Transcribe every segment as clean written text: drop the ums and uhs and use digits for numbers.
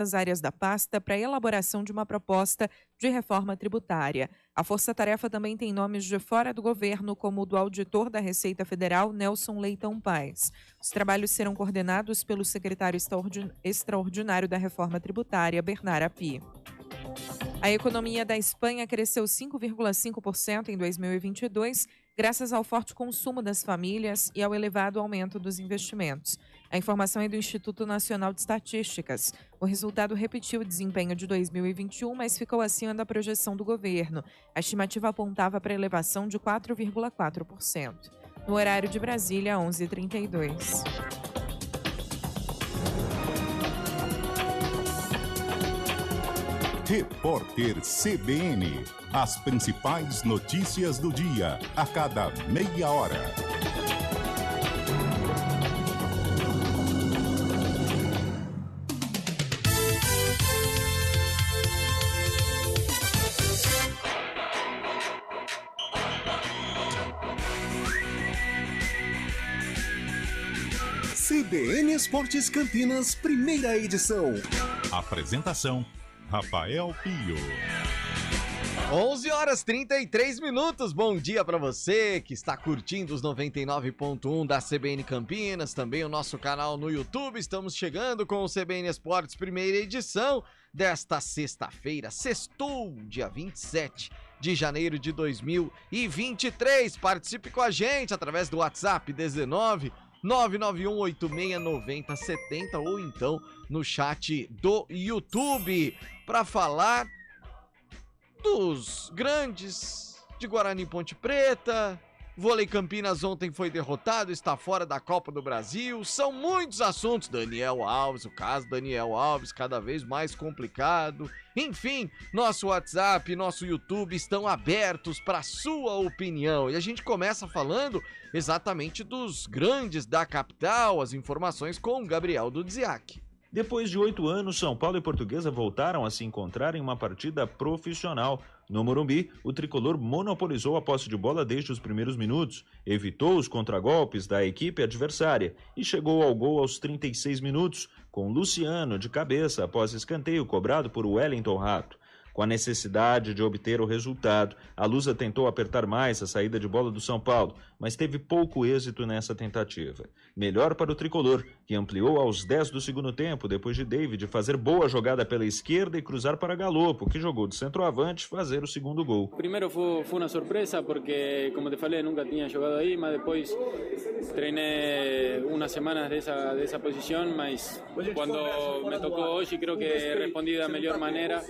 as áreas da pasta para a elaboração de uma proposta de reforma tributária. A força-tarefa também tem nomes de fora do governo, como o do auditor da Receita Federal, Nelson Leitão Paes. Os trabalhos serão coordenados pelo secretário extraordinário da Reforma Tributária, Bernard Api. A economia da Espanha cresceu 5,5% em 2022, graças ao forte consumo das famílias e ao elevado aumento dos investimentos. A informação é do Instituto Nacional de Estatísticas. O resultado repetiu o desempenho de 2021, mas ficou acima da projeção do governo. A estimativa apontava para elevação de 4,4%. No horário de Brasília, 11h32. Repórter CBN. As principais notícias do dia, a cada meia hora. CBN Esportes Campinas, primeira edição. Apresentação: Rafael Pio. 11h33. Bom dia para você que está curtindo os 99.1 da CBN Campinas, também o nosso canal no YouTube. Estamos chegando com o CBN Esportes, primeira edição desta sexta-feira, sextou, dia 27 de janeiro de 2023. Participe com a gente através do WhatsApp 19 991869070 ou então no chat do YouTube para falar dos grandes de Guarani e Ponte Preta. Vôlei Campinas ontem foi derrotado, está fora da Copa do Brasil. São muitos assuntos. Daniel Alves, o caso Daniel Alves, cada vez mais complicado. Enfim, nosso WhatsApp, nosso YouTube estão abertos para sua opinião. E a gente começa falando exatamente dos grandes da capital. As informações com Gabriel Dudziak. Depois de 8 anos, São Paulo e Portuguesa voltaram a se encontrar em uma partida profissional. No Morumbi, o tricolor monopolizou a posse de bola desde os primeiros minutos, evitou os contragolpes da equipe adversária e chegou ao gol aos 36 minutos, com Luciano de cabeça após escanteio cobrado por Wellington Rato. Com a necessidade de obter o resultado, a Lusa tentou apertar mais a saída de bola do São Paulo, mas teve pouco êxito nessa tentativa. Melhor para o tricolor, que ampliou aos 10 do segundo tempo, depois de David fazer boa jogada pela esquerda e cruzar para Galopo, que jogou de centroavante, fazer o segundo gol. Primeiro foi uma surpresa, porque, como te falei, nunca tinha jogado aí, mas depois treinei umas semanas dessa posição, mas quando me tocou hoje, creio que respondi da melhor maneira.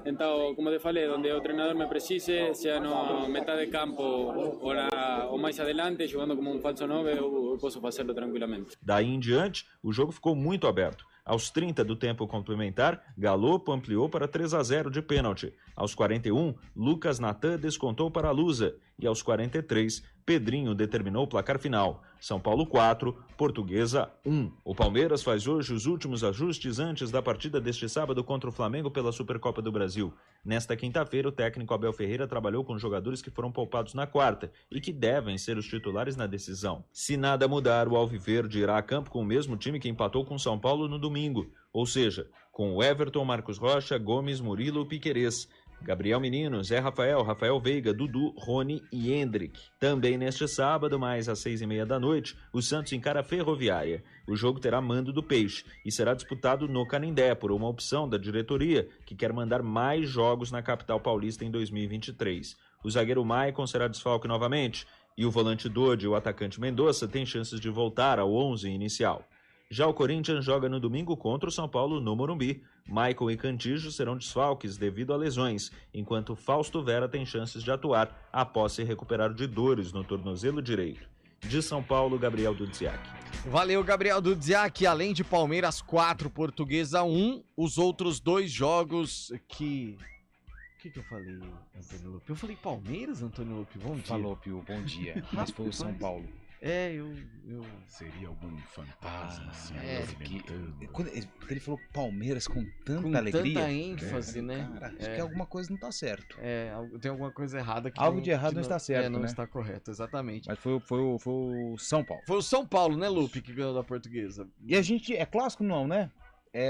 Então, como te falei, onde o treinador me precise, seja na metade de campo ou mais adelante, jogando como um falso 9, eu posso fazê-lo tranquilamente. Daí em diante, o jogo ficou muito aberto. Aos 30 do tempo complementar, Galopo ampliou para 3-0 de pênalti. Aos 41, Lucas Natan descontou para a Lusa. E aos 43, Pedrinho determinou o placar final. São Paulo 4, Portuguesa 1. O Palmeiras faz hoje os últimos ajustes antes da partida deste sábado contra o Flamengo pela Supercopa do Brasil. Nesta quinta-feira, o técnico Abel Ferreira trabalhou com jogadores que foram poupados na quarta e que devem ser os titulares na decisão. Se nada mudar, o Alviverde irá a campo com o mesmo time que empatou com São Paulo no domingo, ou seja, com o Everton, Marcos Rocha, Gomes, Murilo, Piquerez, Gabriel Menino, Zé Rafael, Rafael Veiga, Dudu, Rony e Hendrick. Também neste sábado, mais às 6h30 da noite, o Santos encara a Ferroviária. O jogo terá mando do Peixe e será disputado no Canindé por uma opção da diretoria que quer mandar mais jogos na capital paulista em 2023. O zagueiro Maicon será desfalque novamente e o volante Dodi e o atacante Mendonça têm chances de voltar ao 11 inicial. Já o Corinthians joga no domingo contra o São Paulo no Morumbi. Maicon e Cantillo serão desfalques devido a lesões, enquanto Fausto Vera tem chances de atuar após se recuperar de dores no tornozelo direito. De São Paulo, Gabriel Dudziak. Valeu, Gabriel Dudziak. Além de Palmeiras 4, Portuguesa 1, os outros dois jogos que... O que eu falei, Antônio Lupe? Eu falei Palmeiras, Antônio Lupe? Bom dia. Falou, Pio, bom dia. Mas foi o São Paulo. Eu... Seria algum fantasma, assim, quando ele falou Palmeiras com tanta com alegria. tanta ênfase, né? Cara, acho que alguma coisa não tá certo. Tem alguma coisa errada aqui. Algo de errado não está certo, não né? está correto, exatamente. Mas foi o São Paulo. Foi o São Paulo, né, Lupe, que ganhou da Portuguesa. E a gente, é clássico não, né?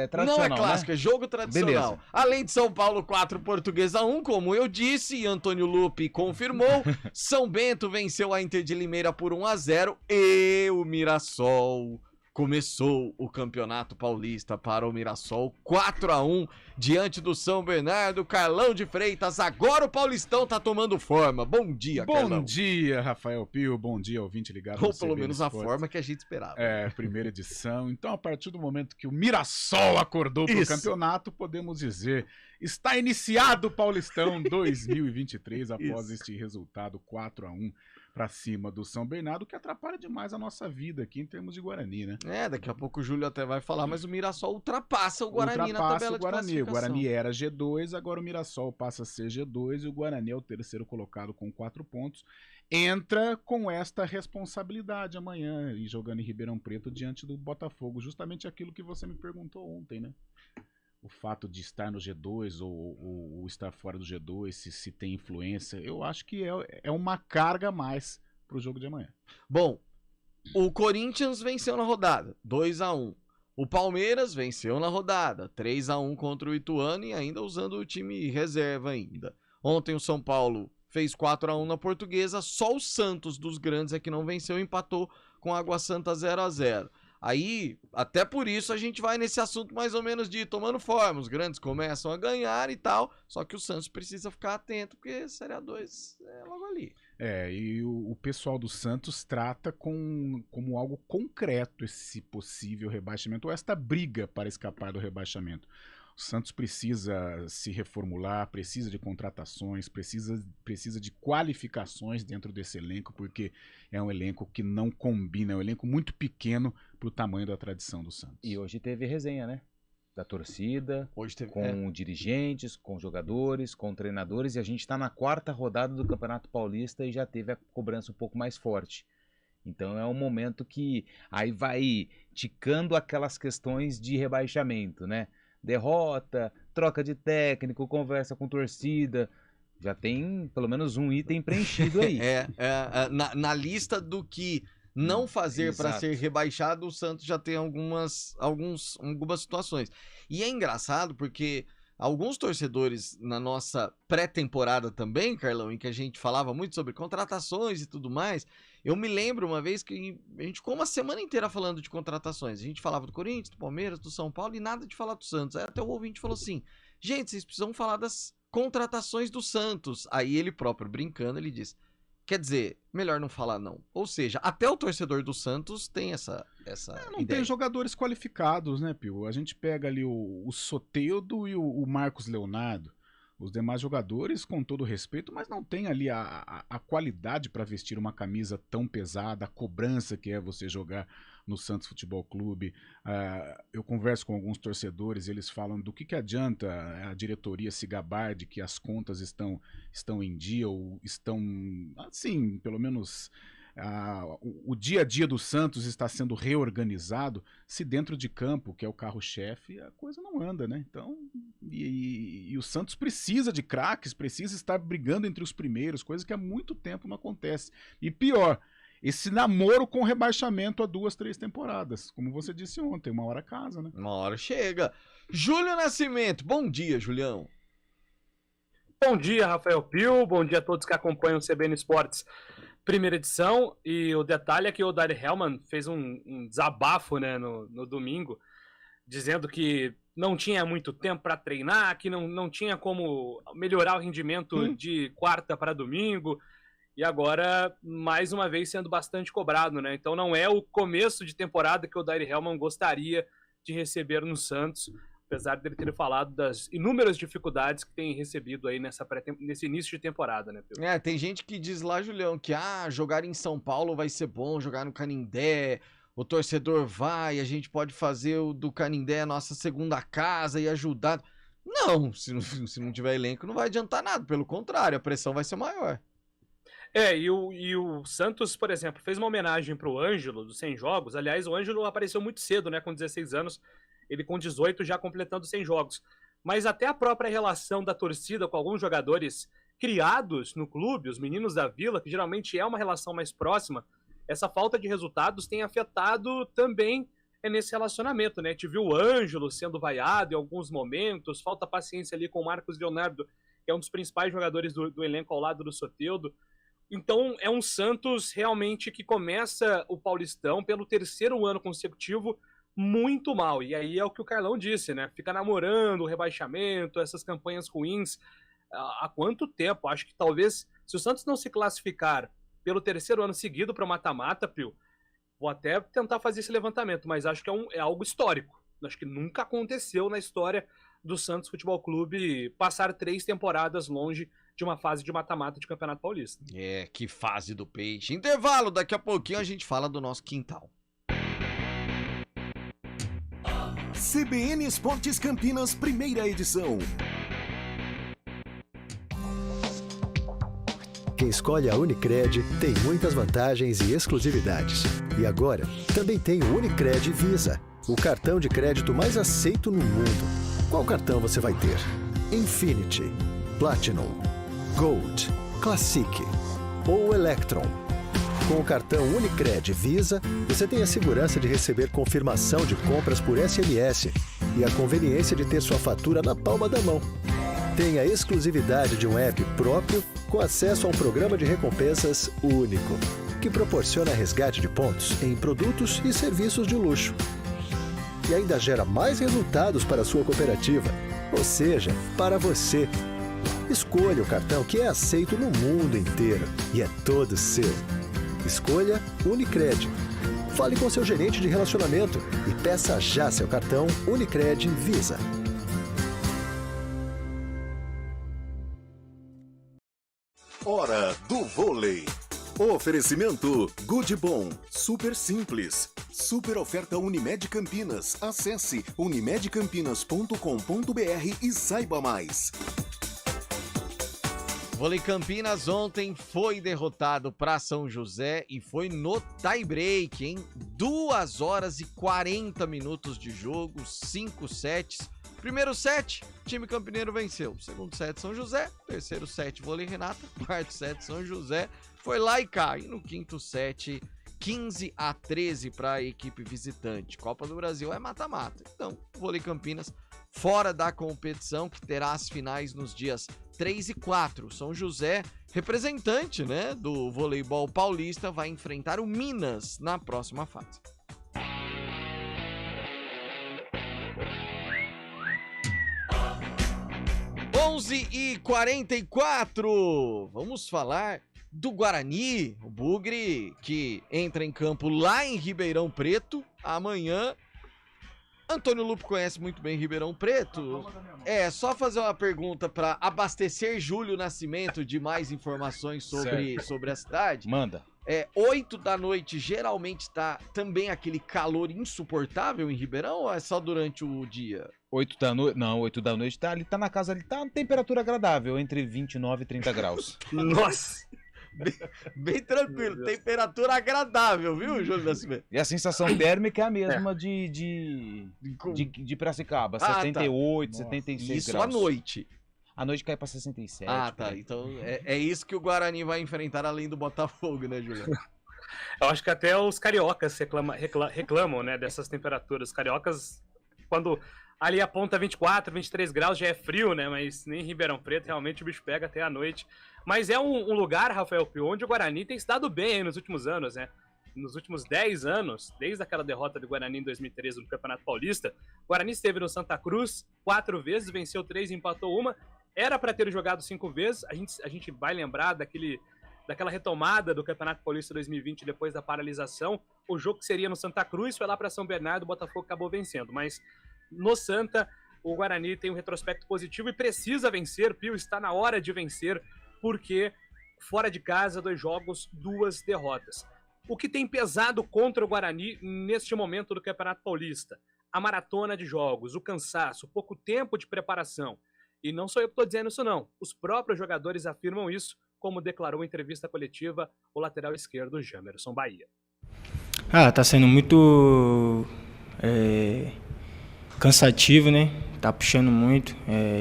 tradicional, não é clássico, é jogo tradicional. Beleza. Além de São Paulo 4, Portuguesa 1, como eu disse, e Antônio Lupi confirmou, São Bento venceu a Inter de Limeira por 1-0 e o Mirassol começou o Campeonato Paulista para o Mirassol 4-1 diante do São Bernardo. Carlão de Freitas, agora o Paulistão tá tomando forma. Bom dia, Carlão. Bom dia, Rafael Pio. Bom dia, ouvinte ligado. Ou no pelo CBN menos a Esportes. forma que a gente esperava. Primeira edição. Então, a partir do momento que o Mirassol acordou para o Isso. campeonato, podemos dizer, está iniciado o Paulistão 2023 após este resultado 4-1 para cima do São Bernardo, que atrapalha demais a nossa vida aqui em termos de Guarani, né? Daqui a pouco o Júlio até vai falar, mas o Mirassol ultrapassa o Guarani na tabela o Guarani. de classificação. O Guarani era G2, agora o Mirassol passa a ser G2 e o Guarani é o terceiro colocado com 4 pontos. Entra com esta responsabilidade amanhã e jogando em Ribeirão Preto diante do Botafogo. Justamente aquilo que você me perguntou ontem, né? O fato de estar no G2 ou estar fora do G2, se tem influência, eu acho que é uma carga a mais pro jogo de amanhã. Bom, o Corinthians venceu na rodada, 2-1. O Palmeiras venceu na rodada, 3-1 contra o Ituano e ainda usando o time reserva ainda. Ontem o São Paulo fez 4-1 na Portuguesa, só o Santos dos grandes é que não venceu, empatou com a Água Santa 0-0. Aí, até por isso, a gente vai nesse assunto mais ou menos de tomando forma. Os grandes começam a ganhar e tal, só que o Santos precisa ficar atento, porque Série A2 é logo ali. E o pessoal do Santos trata como algo concreto esse possível rebaixamento, ou esta briga para escapar do rebaixamento. O Santos precisa se reformular, precisa de contratações, precisa de qualificações dentro desse elenco, porque é um elenco que não combina, é um elenco muito pequeno para o tamanho da tradição do Santos. E hoje teve resenha, né? Da torcida, Hoje teve, com dirigentes, com jogadores, com treinadores, e a gente está na 4ª rodada do Campeonato Paulista e já teve a cobrança um pouco mais forte. Então é um momento que aí vai ticando aquelas questões de rebaixamento, né? Derrota, troca de técnico, conversa com torcida. Já tem pelo menos um item preenchido aí. Na lista do que não fazer para Exato. ser rebaixado, o Santos já tem algumas situações. E é engraçado porque alguns torcedores na nossa pré-temporada também, Carlão, em que a gente falava muito sobre contratações e tudo mais, eu me lembro uma vez que a gente ficou uma semana inteira falando de contratações. A gente falava do Corinthians, do Palmeiras, do São Paulo e nada de falar do Santos. Aí até o ouvinte falou assim, gente, vocês precisam falar das contratações do Santos. Aí ele próprio, brincando, ele disse, quer dizer, melhor não falar não. Ou seja, até o torcedor do Santos tem essa Não ideia. tem jogadores qualificados, né, Pio? A gente pega ali o Soteldo e o Marcos Leonardo. Os demais jogadores, com todo respeito, mas não tem ali a qualidade para vestir uma camisa tão pesada, a cobrança que é você jogar no Santos Futebol Clube. Eu converso com alguns torcedores, eles falam do que adianta a diretoria se gabar de que as contas estão em dia ou estão, assim, pelo menos... o dia a dia do Santos está sendo reorganizado se dentro de campo, que é o carro-chefe, a coisa não anda, né? Então, e o Santos precisa de craques, precisa estar brigando entre os primeiros, coisa que há muito tempo não acontece. E pior, esse namoro com rebaixamento há 2, 3 temporadas. Como você disse ontem, uma hora casa, né? Uma hora chega. Júlio Nascimento, bom dia, Julião. Bom dia, Rafael Pio, bom dia a todos que acompanham o CBN Esportes. Primeira edição, e o detalhe é que o Odair Hellmann fez um desabafo, né, no domingo, dizendo que não tinha muito tempo para treinar, que não tinha como melhorar o rendimento de quarta para domingo, e agora, mais uma vez, sendo bastante cobrado, né? Então não é o começo de temporada que o Odair Hellmann gostaria de receber no Santos, apesar dele ter falado das inúmeras dificuldades que tem recebido aí nesse início de temporada, né, Pedro? Tem gente que diz lá, Julião, que jogar em São Paulo vai ser bom, jogar no Canindé, o torcedor vai, a gente pode fazer do Canindé a nossa segunda casa e ajudar. Não, se não tiver elenco não vai adiantar nada, pelo contrário, a pressão vai ser maior. E o Santos, por exemplo, fez uma homenagem pro Ângelo, dos 100 jogos. Aliás, o Ângelo apareceu muito cedo, né, com 16 anos, ele com 18 já completando 100 jogos. Mas até a própria relação da torcida com alguns jogadores criados no clube, os meninos da Vila, que geralmente é uma relação mais próxima, essa falta de resultados tem afetado também é nesse relacionamento, né? A gente viu o Ângelo sendo vaiado em alguns momentos, falta paciência ali com o Marcos Leonardo, que é um dos principais jogadores do elenco ao lado do Soteldo. Então é um Santos realmente que começa o Paulistão pelo 3º ano consecutivo muito mal. E aí é o que o Carlão disse, né? Fica namorando o rebaixamento, essas campanhas ruins. Há quanto tempo? Acho que talvez, se o Santos não se classificar pelo 3º ano seguido para o mata-mata, Pio, vou até tentar fazer esse levantamento, mas acho que é algo histórico. Acho que nunca aconteceu na história do Santos Futebol Clube passar 3 temporadas longe de uma fase de mata-mata de Campeonato Paulista. Que fase do peixe. Intervalo, daqui a pouquinho a gente fala do nosso quintal. CBN Esportes Campinas, primeira edição. Quem escolhe a Unicred tem muitas vantagens e exclusividades. E agora, também tem o Unicred Visa, o cartão de crédito mais aceito no mundo. Qual cartão você vai ter? Infinity, Platinum, Gold, Classic ou Electron? Com o cartão Unicred Visa, você tem a segurança de receber confirmação de compras por SMS e a conveniência de ter sua fatura na palma da mão. Tem a exclusividade de um app próprio com acesso a um programa de recompensas único, que proporciona resgate de pontos em produtos e serviços de luxo. E ainda gera mais resultados para a sua cooperativa, ou seja, para você. Escolha o cartão que é aceito no mundo inteiro e é todo seu. Escolha Unicred. Fale com seu gerente de relacionamento e peça já seu cartão Unicred Visa. Hora do vôlei. Oferecimento Good Bom, super simples. Super oferta Unimed Campinas. Acesse unimedcampinas.com.br e saiba mais. Vôlei Campinas ontem foi derrotado para São José e foi no tie-break, hein? 2 horas e 40 minutos de jogo, 5 sets. Primeiro set, time campineiro venceu. Segundo set, São José. Terceiro set, Vôlei Renata. Quarto set, São José. Foi lá e cá. E no quinto set, 15-13 para a equipe visitante. Copa do Brasil é mata-mata. Então, Vôlei Campinas fora da competição, que terá as finais nos dias 3 e 4. São José, representante, né, do voleibol paulista, vai enfrentar o Minas na próxima fase. E 44, vamos falar do Guarani, o Bugre, que entra em campo lá em Ribeirão Preto amanhã. Antônio Lupo conhece muito bem Ribeirão Preto. É só fazer uma pergunta para abastecer Júlio Nascimento de mais informações sobre a cidade. Manda. 8 da noite geralmente tá também aquele calor insuportável em Ribeirão ou é só durante o dia? 8 da noite, não, 8 da noite tá na casa, ali tá uma temperatura agradável, entre 29 e 30 graus. Nossa! Bem tranquilo, temperatura agradável, viu, Júlio Nascimento? E a sensação térmica é a mesma de Piracicaba, 78, tá. 76 isso graus. Isso à noite. À noite cai pra 67. Ah, tá. Então é isso que o Guarani vai enfrentar além do Botafogo, né, Juliano? Eu acho que até os cariocas reclamam, né, dessas temperaturas. Os cariocas, quando ali aponta 24, 23 graus, já é frio, né? Mas nem em Ribeirão Preto, realmente o bicho pega até a noite. Mas é um lugar, Rafael Pio, onde o Guarani tem se dado bem aí nos últimos anos, né? Nos últimos 10 anos, desde aquela derrota do Guarani em 2013 no Campeonato Paulista, o Guarani esteve no Santa Cruz 4 vezes, venceu 3 e empatou 1. Era para ter jogado 5 vezes, a gente vai lembrar daquela retomada do Campeonato Paulista 2020 depois da paralisação. O jogo que seria no Santa Cruz foi lá para São Bernardo, o Botafogo acabou vencendo. Mas no Santa, o Guarani tem um retrospecto positivo e precisa vencer. Pio, está na hora de vencer, porque fora de casa, 2 jogos, 2 derrotas. O que tem pesado contra o Guarani neste momento do Campeonato Paulista? A maratona de jogos, o cansaço, pouco tempo de preparação. E não sou eu que estou dizendo isso, não. Os próprios jogadores afirmam isso, como declarou em entrevista coletiva o lateral esquerdo, Jamerson Bahia. Tá sendo muito cansativo, né? Tá puxando muito,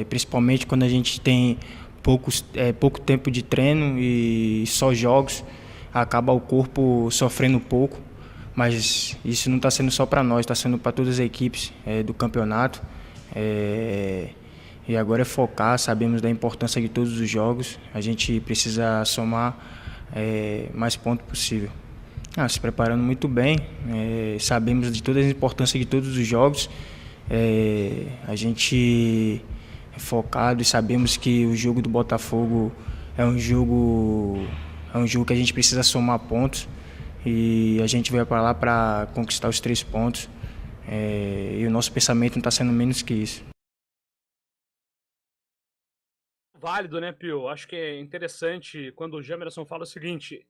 principalmente quando a gente tem pouco tempo de treino e só jogos. Acaba o corpo sofrendo um pouco, mas isso não está sendo só para nós, está sendo para todas as equipes do campeonato. E agora é focar, sabemos da importância de todos os jogos, a gente precisa somar mais pontos possível. Se preparando muito bem, sabemos de toda a importância de todos os jogos, a gente é focado e sabemos que o jogo do Botafogo é um jogo que a gente precisa somar pontos e a gente vai para lá para conquistar os 3 pontos e o nosso pensamento não está sendo menos que isso. Válido, né, Pio? Acho que é interessante quando o Jamerson fala o seguinte,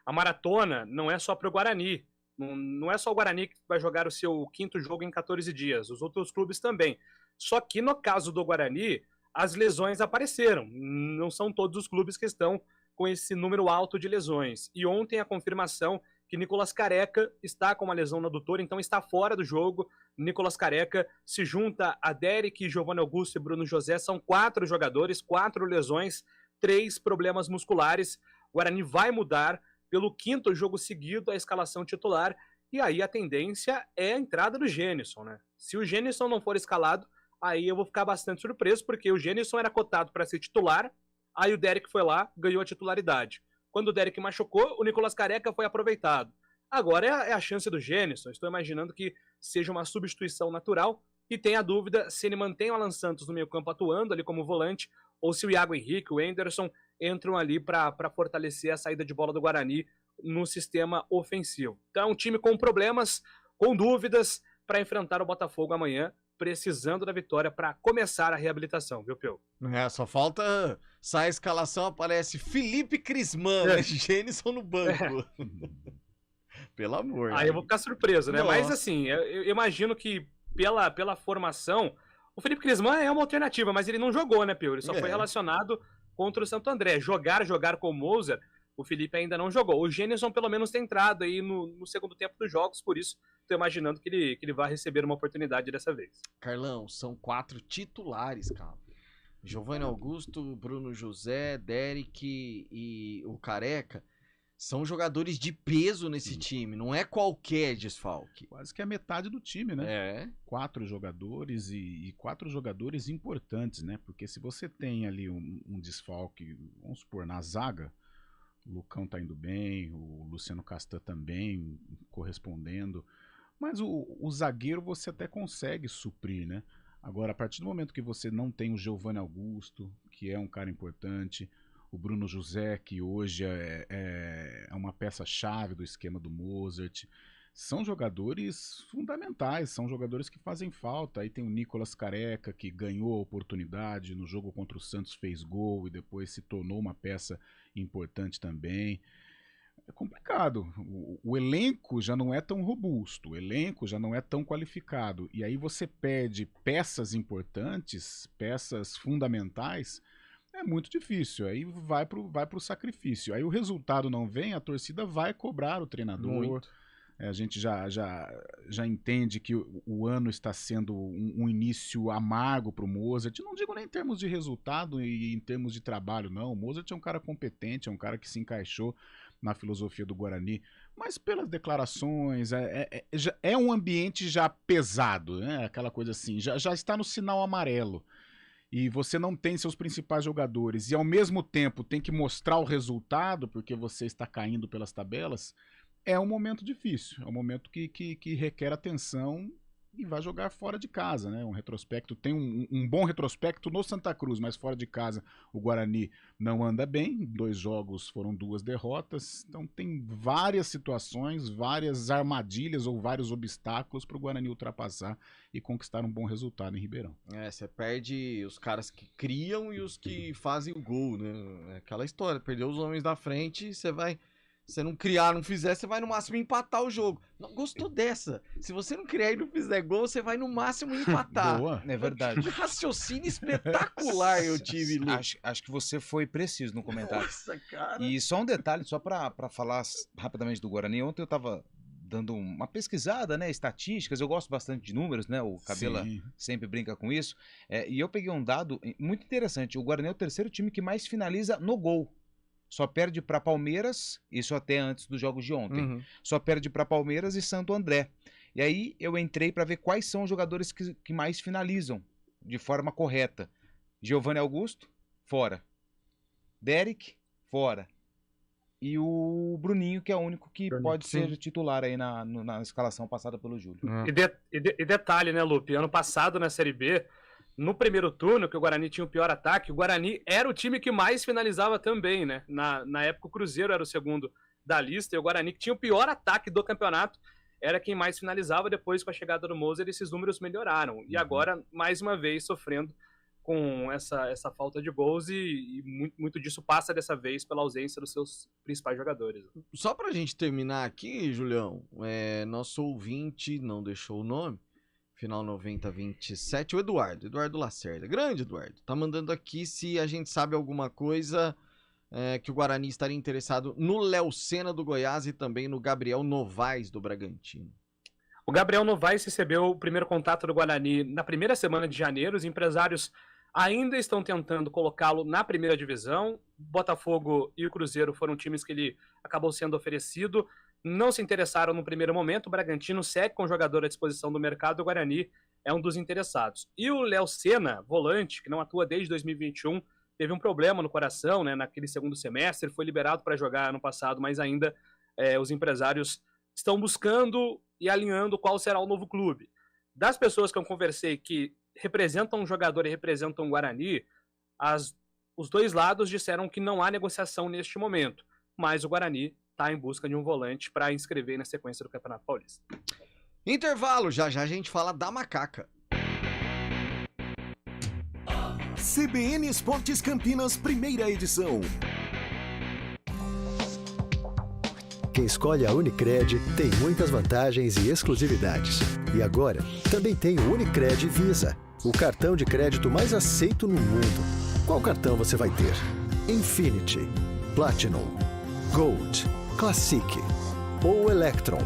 a maratona não é só para o Guarani, não é só o Guarani que vai jogar o seu 5º jogo em 14 dias, os outros clubes também. Só que no caso do Guarani, as lesões apareceram, não são todos os clubes que estão com esse número alto de lesões. E ontem a confirmação que Nicolas Careca está com uma lesão no adutor, então está fora do jogo. Nicolas Careca se junta a Derek, Giovanni Augusto e Bruno José, são 4 jogadores, 4 lesões, 3 problemas musculares. O Guarani vai mudar pelo 5º jogo seguido a escalação titular, e aí a tendência é a entrada do Gênison, né? Se o Gênison não for escalado, aí eu vou ficar bastante surpreso, porque o Gênison era cotado para ser titular, aí o Derek foi lá, ganhou a titularidade. Quando o Derek machucou, o Nicolas Careca foi aproveitado. Agora é a chance do Gênison. Estou imaginando que seja uma substituição natural e tenha dúvida se ele mantém o Alan Santos no meio campo atuando ali como volante ou se o Iago Henrique, o Anderson entram ali para fortalecer a saída de bola do Guarani no sistema ofensivo. Então é um time com problemas, com dúvidas para enfrentar o Botafogo amanhã, precisando da vitória para começar a reabilitação, viu, Peu? Só falta sair a escalação, aparece Felipe Crisman, né? Gênison no banco. Pelo amor. Aí eu vou ficar surpreso, né? Nossa. Mas assim, eu imagino que pela formação, o Felipe Crisman é uma alternativa, mas ele não jogou, né, Peu? Ele só foi relacionado contra o Santo André. Jogar com o Moser, o Felipe ainda não jogou. O Gênison pelo menos tem entrado aí no segundo tempo dos jogos, por isso tô imaginando que ele vai receber uma oportunidade dessa vez. Carlão, são 4 titulares, cara. Giovanni Augusto, Bruno José, Derek e o Careca são jogadores de peso nesse time, não é qualquer desfalque. Quase que a metade do time, né? 4 jogadores e 4 jogadores importantes, né? Porque se você tem ali um desfalque, vamos supor, na zaga, o Lucão tá indo bem, o Luciano Castan também correspondendo, mas o zagueiro você até consegue suprir, né? Agora, a partir do momento que você não tem o Giovanni Augusto, que é um cara importante, o Bruno José, que hoje é uma peça-chave do esquema do Mozart, são jogadores fundamentais, são jogadores que fazem falta. Aí tem o Nicolas Careca, que ganhou a oportunidade, no jogo contra o Santos fez gol e depois se tornou uma peça importante também. É complicado, o elenco já não é tão robusto, o elenco já não é tão qualificado, e aí você perde peças importantes, peças fundamentais, é muito difícil, aí vai pro sacrifício, aí o resultado não vem, a torcida vai cobrar o treinador, a gente já entende que o ano está sendo um início amargo para o Mozart, não digo nem em termos de resultado e em termos de trabalho, não, o Mozart é um cara competente, é um cara que se encaixou na filosofia do Guarani, mas pelas declarações, é um ambiente já pesado, né? Aquela coisa assim, já está no sinal amarelo, e você não tem seus principais jogadores, e ao mesmo tempo tem que mostrar o resultado, porque você está caindo pelas tabelas, é um momento difícil, é um momento que requer atenção e vai jogar fora de casa, né? Um retrospecto, tem um bom retrospecto no Santa Cruz, mas fora de casa o Guarani não anda bem, 2 jogos foram 2 derrotas, então tem várias situações, várias armadilhas ou vários obstáculos para o Guarani ultrapassar e conquistar um bom resultado em Ribeirão. Você perde os caras que criam e os que fazem o gol, né? É aquela história, perdeu os homens da frente, você não criar, não fizer, você vai no máximo empatar o jogo. Não gostou dessa? Se você não criar e não fizer gol, você vai no máximo empatar. Boa, é verdade. Que raciocínio espetacular eu tive, Lu. Acho que você foi preciso no comentário. Nossa, cara. E só um detalhe, só pra falar rapidamente do Guarani. Ontem eu tava dando uma pesquisada, né, estatísticas, eu gosto bastante de números, né, o Cabela sempre brinca com isso. E eu peguei um dado muito interessante. O Guarani é o 3º time que mais finaliza no gol. Só perde para Palmeiras, isso até antes dos jogos de ontem. Só perde para Palmeiras e Santo André. E aí eu entrei para ver quais são os jogadores que mais finalizam de forma correta. Giovanni Augusto, fora. Derek, fora. E o Bruninho, que é o único que pode ser titular aí na escalação passada pelo Júlio. E detalhe, né, Lupe? Ano passado, na Série B, no primeiro turno, que o Guarani tinha o pior ataque, o Guarani era o time que mais finalizava também, né? Na época, o Cruzeiro era o segundo da lista, e o Guarani, que tinha o pior ataque do campeonato, era quem mais finalizava. Depois, com a chegada do Moser, esses números melhoraram. E agora, mais uma vez, sofrendo com essa falta de gols, e muito disso passa dessa vez pela ausência dos seus principais jogadores. Só pra gente terminar aqui, Julião, nosso ouvinte não deixou o nome, final 9027, o Eduardo Lacerda, grande Eduardo, tá mandando aqui se a gente sabe alguma coisa que o Guarani estaria interessado no Léo Senna do Goiás e também no Gabriel Novaes do Bragantino. O Gabriel Novaes recebeu o primeiro contato do Guarani na primeira semana de janeiro. Os empresários ainda estão tentando colocá-lo na primeira divisão. Botafogo e o Cruzeiro foram times que ele acabou sendo oferecido. Não se interessaram no primeiro momento. O Bragantino segue com o jogador à disposição do mercado. O Guarani é um dos interessados. E o Léo Senna, volante, que não atua desde 2021, teve um problema no coração, né, naquele segundo semestre. Foi liberado para jogar ano passado, mas ainda os empresários estão buscando e alinhando qual será o novo clube. Das pessoas que eu conversei que representam um jogador e representam o Guarani, os dois lados disseram que não há negociação neste momento, mas o Guarani está em busca de um volante para inscrever na sequência do Campeonato Paulista. Intervalo, já a gente fala da macaca. CBN Esportes Campinas, primeira edição. Quem escolhe a Unicred tem muitas vantagens e exclusividades. E agora, também tem o Unicred Visa, o cartão de crédito mais aceito no mundo. Qual cartão você vai ter? Infinity, Platinum, Gold, Classic ou Electron?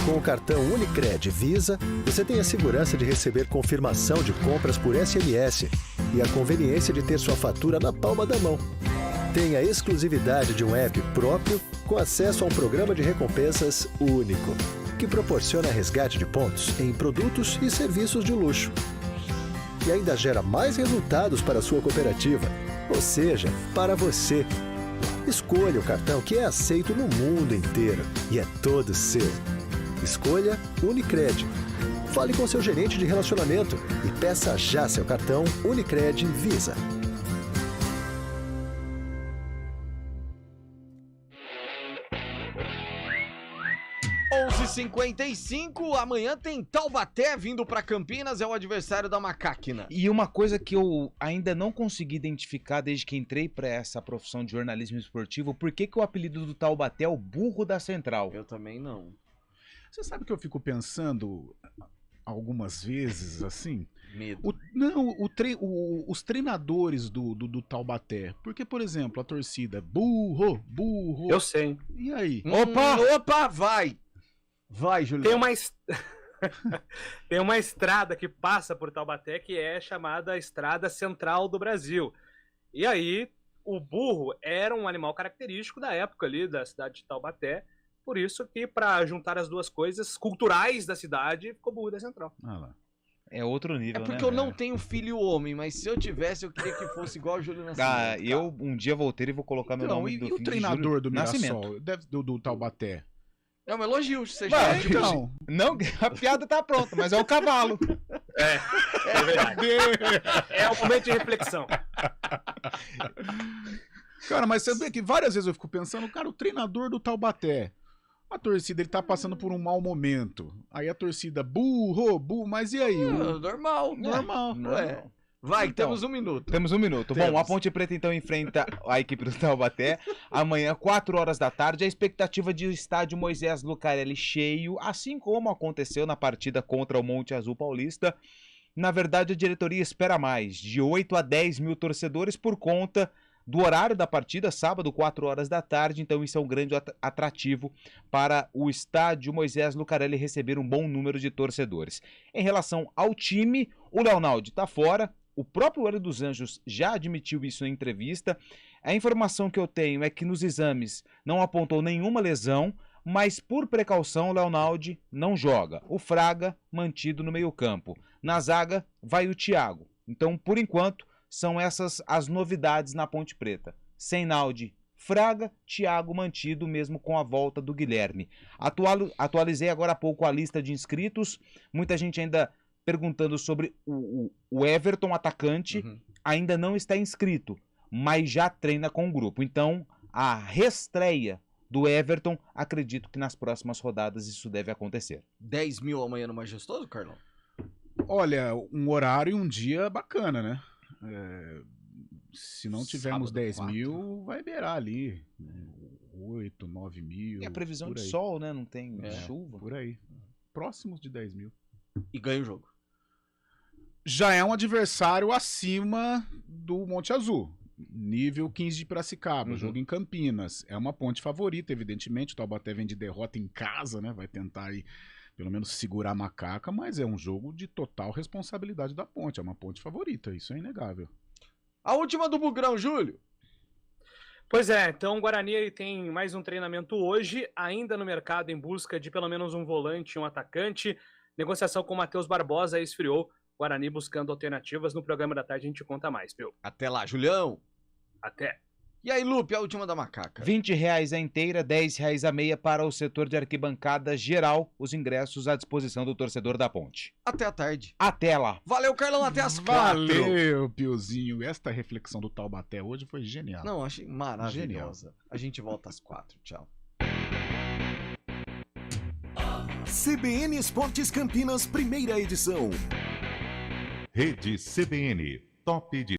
Com o cartão Unicred Visa, você tem a segurança de receber confirmação de compras por SMS e a conveniência de ter sua fatura na palma da mão. Tem a exclusividade de um app próprio com acesso a um programa de recompensas único, que proporciona resgate de pontos em produtos e serviços de luxo. E ainda gera mais resultados para a sua cooperativa, ou seja, para você. Escolha o cartão que é aceito no mundo inteiro e é todo seu. Escolha Unicred. Fale com seu gerente de relacionamento e peça já seu cartão Unicred Visa. 11h55, amanhã tem Taubaté vindo pra Campinas, é o adversário da Macaquina. E uma coisa que eu ainda não consegui identificar desde que entrei pra essa profissão de jornalismo esportivo, por que o apelido do Taubaté é o burro da central? Eu também não. Você sabe que eu fico pensando algumas vezes, assim? Medo. Os treinadores do Taubaté. Porque, por exemplo, a torcida, burro. Eu sei. E aí? Opa, vai! Vai, Julião. Tem uma estrada que passa por Taubaté que é chamada Estrada Central do Brasil. E aí, o burro era um animal característico da época ali da cidade de Taubaté. Por isso que, para juntar as duas coisas culturais da cidade, ficou burro da Central. Lá. É outro nível, né? É porque eu não tenho filho homem, mas se eu tivesse, eu queria que fosse igual o Júlio Nascimento. Eu um dia vou ter e vou colocar meu nome do filho. E o treinador do Mirassol, do Taubaté? É um elogio, você já então. Não, a piada tá pronta, mas é o cavalo. É verdade. É o momento de reflexão. Cara, mas você vê que várias vezes eu fico pensando, cara, o treinador do Taubaté, a torcida, ele tá passando por um mau momento. Aí a torcida, burro, mas e aí? Normal. Vai, então, temos um minuto. Temos um minuto. Bom, a Ponte Preta então enfrenta a equipe do Taubaté amanhã, 4 horas da tarde. A expectativa de o estádio Moisés Lucarelli cheio, assim como aconteceu na partida contra o Monte Azul Paulista. Na verdade, a diretoria espera mais, de 8 a 10 mil torcedores por conta do horário da partida, sábado, 4 horas da tarde. Então isso é um grande atrativo para o estádio Moisés Lucarelli receber um bom número de torcedores. Em relação ao time, o Leonaldo está fora, O próprio Hélio dos Anjos já admitiu isso na entrevista. A informação que eu tenho é que nos exames não apontou nenhuma lesão, mas por precaução o Leonaldi não joga. O Fraga mantido no meio-campo. Na zaga vai o Thiago. Então, por enquanto, são essas as novidades na Ponte Preta. Sem Naldi, Fraga, Thiago mantido mesmo com a volta do Guilherme. Atualizei agora há pouco a lista de inscritos. Muita gente ainda perguntando sobre o Everton, atacante, ainda não está inscrito, mas já treina com o grupo. Então, a reestreia do Everton, acredito que nas próximas rodadas isso deve acontecer. 10 mil amanhã no Majestoso, Carlão? Olha, um horário e um dia bacana, né? Se não tivermos Sábado, 10 mil, vai beirar ali 8, 9 mil. E a previsão por de aí. sol, né? Não tem chuva. Por aí. Próximos de 10 mil. E ganha o jogo. Já é um adversário acima do Monte Azul. Nível 15 de Piracicaba, jogo em Campinas. É uma ponte favorita, evidentemente. O Taubaté vem de derrota em casa, né? Vai tentar aí, pelo menos, segurar a macaca, mas é um jogo de total responsabilidade da ponte. É uma ponte favorita, isso é inegável. A última do Bugrão, Júlio. Pois é, então o Guarani tem mais um treinamento hoje, ainda no mercado em busca de pelo menos um volante e um atacante. Negociação com o Matheus Barbosa esfriou. Guarani buscando alternativas. No programa da tarde a gente conta mais, viu? Até lá, Julião. Até. E aí, Lupe, a última da macaca. R$20 a inteira, R$10 a meia para o setor de arquibancada geral. Os ingressos à disposição do torcedor da Ponte. Até a tarde. Até lá. Valeu, Carlão, até as 4. Valeu, Piozinho. Esta reflexão do Taubaté hoje foi genial. Não, achei maravilhosa. A gente volta às 4. Tchau. CBN Esportes Campinas, primeira edição. Rede CBN, top de